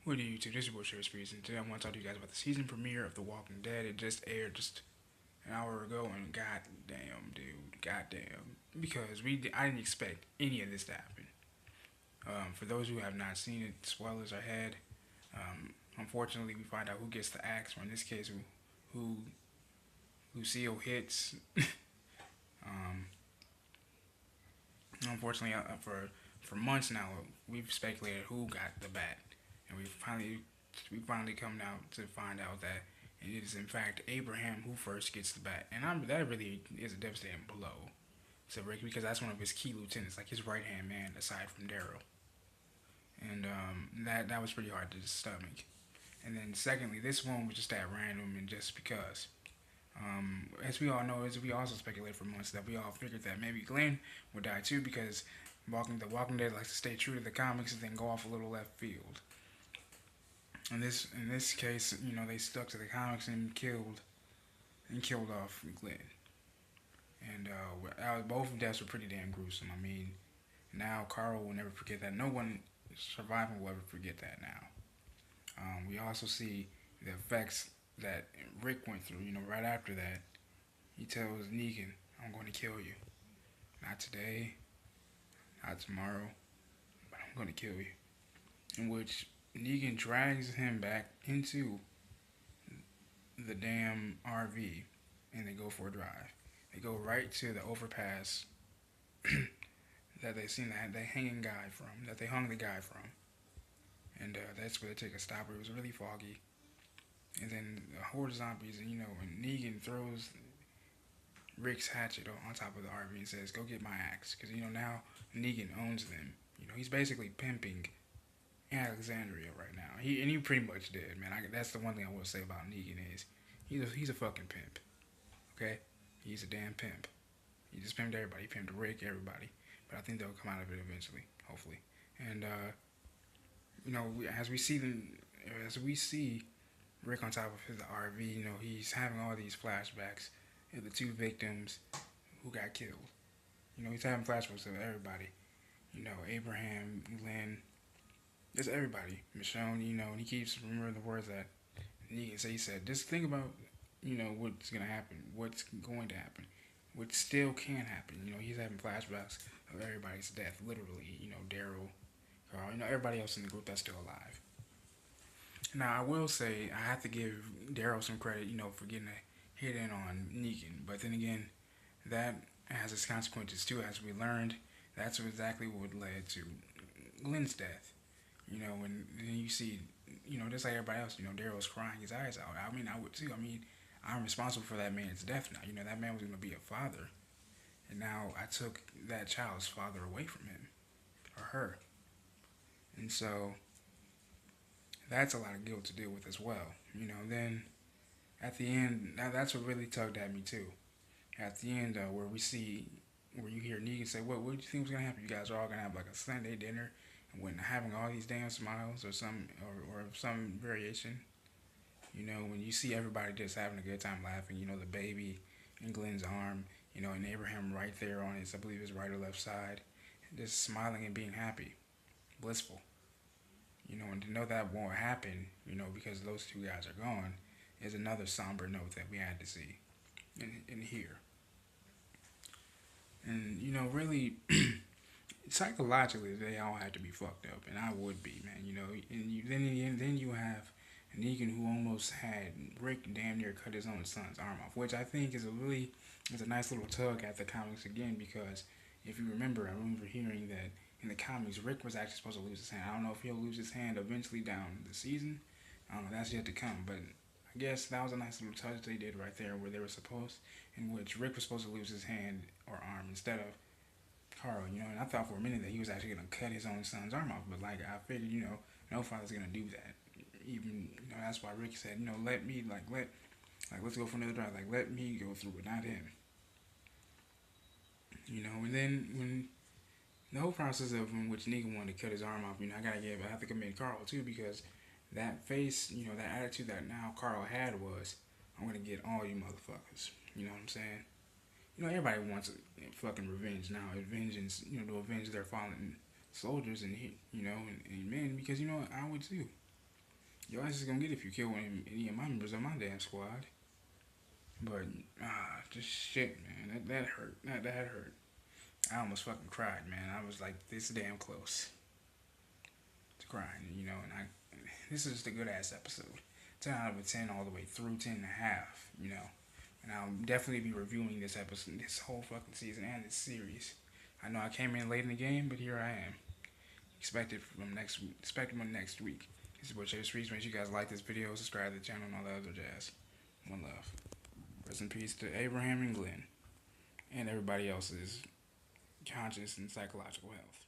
What do you do? This is your Share Speeds, and today I want to talk to you guys about the season premiere of The Walking Dead. It just aired just an hour ago, and goddamn, dude, goddamn, because I didn't expect any of this to happen. For those who have not seen it, spoilers ahead. Unfortunately, we find out who gets the axe, or in this case, who Lucille hits. um, Unfortunately, for months now, we've speculated who got the bat, and we finally come out to find out that it is in fact Abraham who first gets the bat, and that really is a devastating blow to Rick because that's one of his key lieutenants, like his right hand man, aside from Daryl, and that was pretty hard to stomach. And then secondly, this one was just at random and just because. As we all know, as we also speculated for months that we all figured that maybe Glenn would die too because the Walking Dead likes to stay true to the comics and then go off a little left field. In this case, they stuck to the comics and killed off Glenn. And both deaths were pretty damn gruesome. I mean, now Carl will never forget that. No one surviving will ever forget that now. We also see the effects that Rick went through. Right after that, he tells Negan, "I'm going to kill you. Not today, not tomorrow, but I'm going to kill you." In which Negan drags him back into the damn RV and they go for a drive. They go right to the overpass that they seen that they hanging guy from, that they hung the guy from. And that's where they take a stopper. It was really foggy. And then the horde of zombies, and Negan throws Rick's hatchet on top of the RV and says, "Go get my axe," because now Negan owns them. He's basically pimping Alexandria right now. He pretty much did, man. That's the one thing I will say about Negan is he's a fucking pimp. Okay, he's a damn pimp. He just pimped everybody. He pimped Rick, everybody. But I think they'll come out of it eventually, hopefully. And as we see Rick on top of his RV, he's having all these flashbacks of the two victims who got killed. He's having flashbacks of everybody. Abraham, Glenn, just everybody. Michonne, and he keeps remembering the words that Negan said. He said, just think about, what's going to happen, what's going to happen, what still can happen. He's having flashbacks of everybody's death, literally. Daryl, Carl, everybody else in the group that's still alive. Now, I will say, I have to give Daryl some credit, for getting a hit in on Negan. But then again, that has its consequences too, as we learned. That's exactly what led to Glenn's death. And then you see, just like everybody else, Daryl's crying his eyes out. I mean, I would too. I mean, I'm responsible for that man's death now. That man was going to be a father. And now I took that child's father away from him, or her. And so, that's a lot of guilt to deal with as well. Then at the end, now that's what really tugged at me too. At the end, where you hear Negan say, "What do you think was gonna happen? You guys are all gonna have like a Sunday dinner, and when having all these damn smiles or some variation." When you see everybody just having a good time laughing. The baby in Glenn's arm. And Abraham right there on his, I believe his right or left side, just smiling and being happy, blissful. And to know that won't happen, because those two guys are gone, is another somber note that we had to see and hear. And really, psychologically, they all had to be fucked up, and I would be, man. Then you have Negan who almost had Rick damn near cut his own son's arm off, which I think is a nice little tug at the comics again, because if you remember, I remember hearing that in the comics, Rick was actually supposed to lose his hand. I don't know if he'll lose his hand eventually down the season. I don't know. That's yet to come. But I guess that was a nice little touch they did right there, where they were in which Rick was supposed to lose his hand or arm instead of Carl. And I thought for a minute that he was actually gonna cut his own son's arm off. But like I figured, no father's gonna do that. Even that's why Rick said, let me let's go for another drive. Like let me go through it, not him. And then when the whole process of in which Negan wanted to cut his arm off, I have to commend Carl too, because that face, that attitude that now Carl had was, "I'm gonna get all you motherfuckers." You know what I'm saying? Everybody wants fucking revenge now, vengeance, to avenge their fallen soldiers and men, because I would too. Your ass is gonna get it if you kill any of my members of my damn squad. But just shit, man. That hurt. That hurt. I almost fucking cried, man. I was like this damn close to crying, you know. And this is just a good ass episode. 10 out of 10 all the way through 10 and a half, you know. And I'll definitely be reviewing this episode, this whole fucking season and this series. I know I came in late in the game, but here I am. Expect it from next week. This is what Chase Reese. Make sure you guys like this video, subscribe to the channel, and all that other jazz. One love. Rest in peace to Abraham and Glenn, and everybody else's conscious and psychological health.